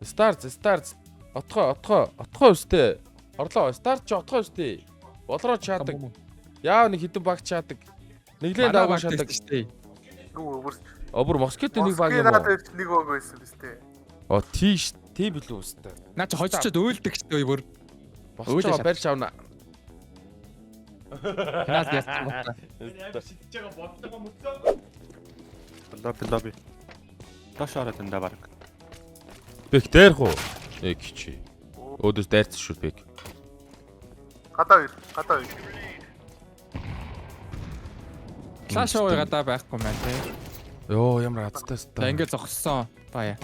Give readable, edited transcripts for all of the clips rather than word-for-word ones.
Старт. Отгоо өстэй. Орлоо. Старт ч отгоо өстэй. Болроо чаадаг. Яав нэг хитэн баг чаадаг. Нэглээ даагүй шатдаг. Бүр москит нэг баг юм уу? Нэг баг байсан биз дээ. Тийш. Тийм билүү өстэй. Наа чи хожичод өөлдөг ч дээ бүр. Босчоо барьж авна. Ханаас ястсан ба. Шидэж байгаа бодлого мөцөө. Лобби. Дош ороод энэ баг. Бек дээрх уу? Чи. Өөдөөс дайрсан шүү бек. Гадаа хоёр. Клаш уугаа гадаа байхгүй маань тий. Йоо ямар азтай За стаа. ингэ зогссон. Бая.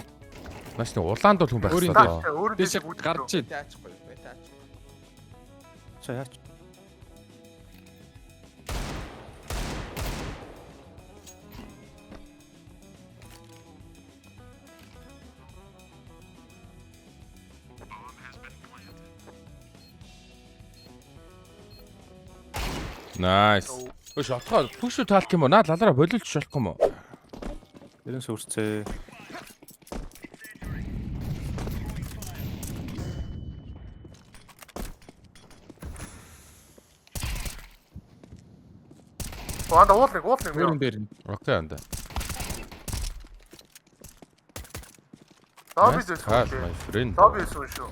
Маш нэг улаанд бол хүн байх Өөрийн хэрэгтэй. Өөрөө Тийш гарч ийн. Таачихгүй таач. За яач. Nice. Өө шатгаа пүшүү таалах юм уу? Наад лалаараа болиулж шалах юм уу? Ерэн сүрцээ. Анда уулыг. Өөрийн дээр нь. Окей анда. Лобби My дэсэн. friend. Лобби дэсэн шүү.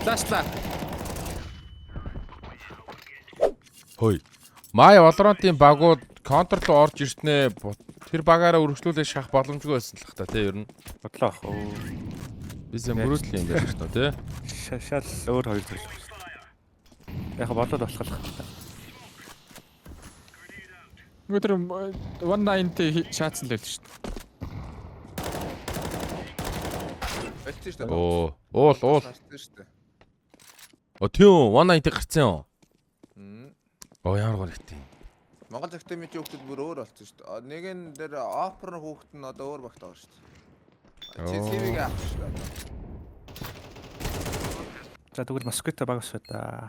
Флашлаа. Хөөе. Мая Valorant-ийн багууд контр руу орж ирснээ тэр багаараа өргөжлүүлээ шахах боломжгүй байсан л та тий ер нь. Бодлоо ах. Бис мөрөөдөл юм байна шүү дээ тий. Шал өөр хоёр зүйл. Яг болоод болох л. Өдөр 190 шаацсан л байлж шүү дээ. Болчих шүү дээ. Уул. Шаардсан шүү дээ. Тийм 190 гарцсан юм. Ямар гоо нэгтэй. Монгол академийн хүүхдүүд бүр өөр болсон шүү дээ. Нэг нь дээр опер хүүхд нь одоо өөр багт байгаа шүү дээ. Чи CV-г авах шүү дээ. За тэгвэл москита багс да.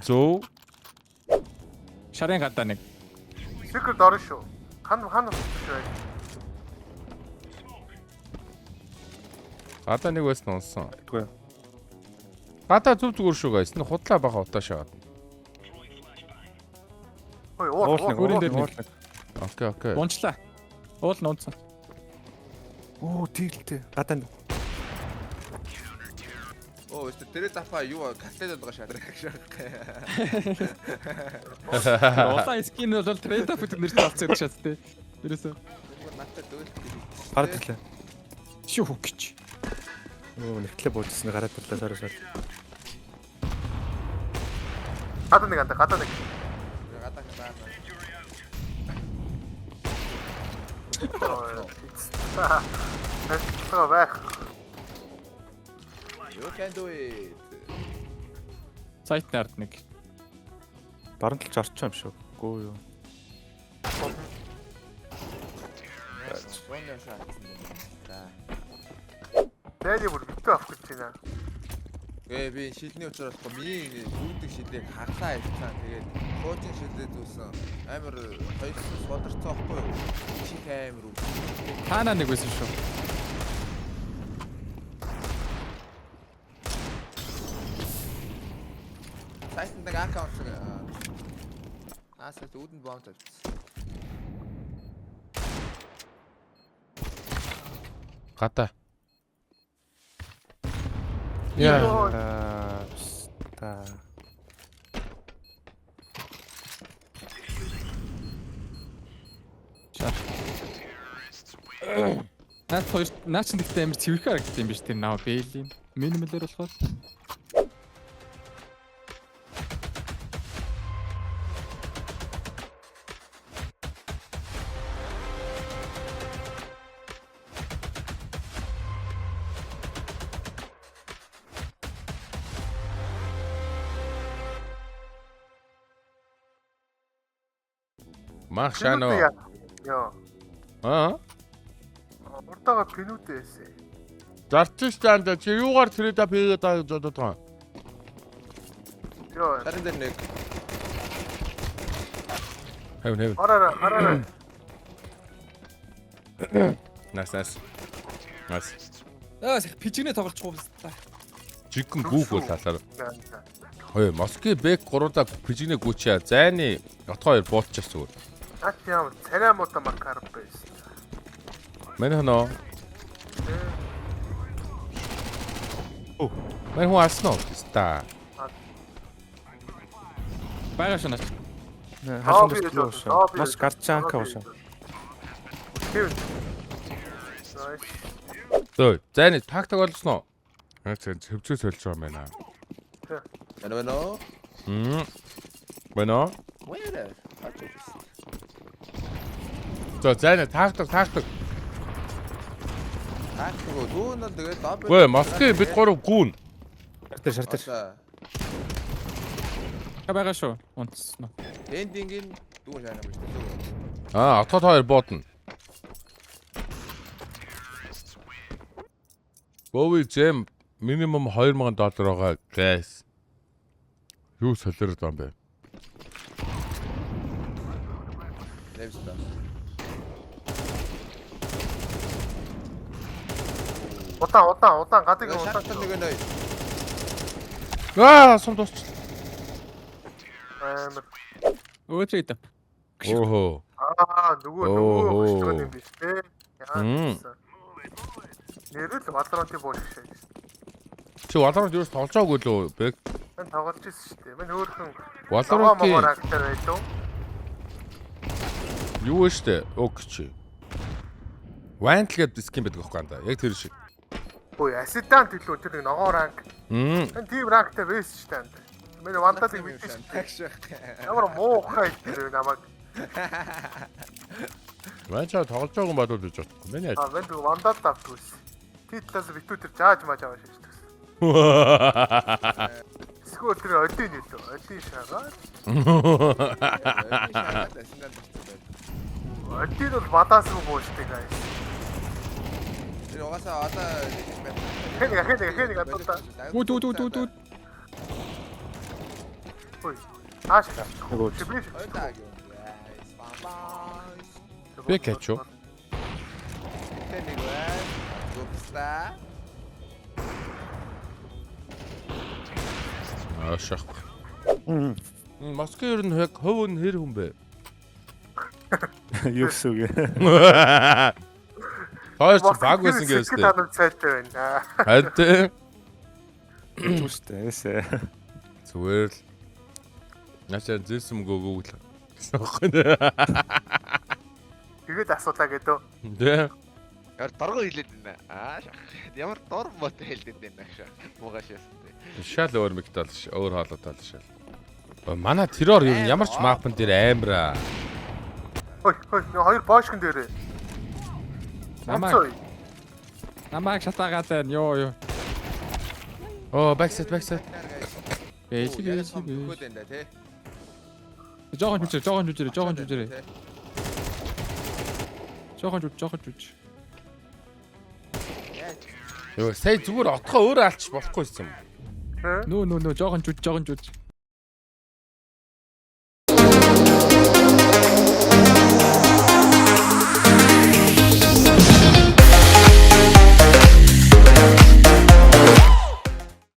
Зөө. Шарын гадаа нэг. Secret орно шүү. Хан шүү. Гадаа нэг байсан унсан. Тэгвэл Гадаа зүгээр шүү гайс. Н худлаа бага утаашаад. Ой, Өөрийн дээр нэг. Окей. Унчлаа. Уул нь унцсан. оо тийгэлтэй. Гадаа Оо, тэр дафа юу катлед байгаа шатрах шиг. Улаан скин бол трейд аф гэдэг нэртэй авцсан шат тий. Ерөөсөө. Надад дөөлт. гард ирлээ. Шүү гэж. Оо нэгтлээ буудсан гараад ирлээ сарасаар. Гадаа нэг. Гадаа Байх. You can do it. Сайт нард нэг. Баруун талч орчих юм шүү. Гүү юу. Соня шаардсан юм. За. Дайли бүр битүү авах гэж байна. Би шилний учраас миний зүудэг шилийг хаглаа явцсан. Тэгээд хуучин шилээ зүүсэн. Амар хоёр содорцсон ахгүй юу? Чих амар үү. Таана нэг байсан шүү. Сайтанд нэг аккаунт шиг сайт үүдэн бомб тавьчихсан. Гадаа. Та. Наач нэгтэй амир цэвэрхэн харагдсан юм биш тэр наа бэйлийн. Минималэр болохоор. Мах шано. Яа. Уртаага пинүүтэй эсэ. Зарчих станд чи юугаар трейда пигээд байгаа гэж бодож байгаа. Яа. Харин дээр нэг Хэвэн. Араа. Nice. Nice. Пижигнээ тоглохгүй байна. Жигэн гүүх бол талаар. Ой, Москва бэк 3-аа пижигнээ гүүчээ. Зайны отгоо 2 буулчих зүгээр. Наад яа царай муута макар байсан. Мэн ханаа. Мэн хуу аснаа. Ста. Байгаа шанаа. Хашаа дэвлээ. Мос гарчаанка уусан. Nice. Зөө, зайны тактик олсноо. Хөвчөө сольж байгаа юм байна. Байна. Байна. Вэра. Зөө, зайны тактик. Тактик дүүн л тэгээд дабл. Гүй, Москва бид 3 гүүн. Шартер. Байгаа шүү. Унтсан. Эндингийн дүүн шаана биш үү? Отгоо 2 боотно. Бови зэм минимум $2000 байгаа гайс. Юу солиорд байгаа юм бэ? Левста. Удаан гадаг Шахтар нэг нөө. Сум дуусч. амар. Өөчээд. Охоо. Нөгөө хөшгөн юм биш те. Яа. Нэрэл Valorant-ийн боол шиг шээ. Чи Valorant юу ч тоглож байгаагүй лөө? Бэг. Мэн тоглож ирсэн шүү дээ. Мэн өөрхөн Valorant-ийн актер байлуу. юу вэ штэ? Окч. Вантл гэдэг скин байдаг байхгүй анда. Яг тэр шиг. Ой, Accident илүү тэр нэг ногоо ранг. Мэн team rankтай байсан шүү дээ. Мэн ванталыг мэдсэн. Тагших. Ямар муухай тэр намайг. Вантл тоглож байгаагүй бодвол гэж бодсон. Миний яа. Мэн вандал давтгүйс. Титлээс битүү тэр жааж мааж аваа шийдсэн. Скор тэр одын нэлээ. Одын шагаа. Одын бол бадаасгүй бууштай гайс. Тэр угаасаа одоо Хэнэг атаа. Дүү. Ой. Ааш. Нөгөө Бэг качо. Гупста. Шах. Москва ер нь хөв нь хэр хүн бэ? юу гэсэн үг. Хойш баг байсан гэвстэй. Танад сайтай байна. Хайртай. Түштэй эсэ. Зүгээр л. Начаа зэсэм гогоогл. Тэгээд асуулаа гэдэг. Тэ. Яар доргоо хэлээд байна. Ямар дор мот хэлээд байна шаа. Мугашаас. Шал өөр мэгтэл өөр хаалгатай л шал. Манай террор ер нь ямар ч мапн дээр амираа. Ой, хоёр боошгон дээрээ. Намайг шатаагаад байна. Йоо. Оо, backside. Ээж. Хөөд энэ тэ. Жохон жүжирээ. Жохон жүж. Йоо, сая зүгээр отгоо өөрөө алчих болохгүй юм. Нөө жохон жүж.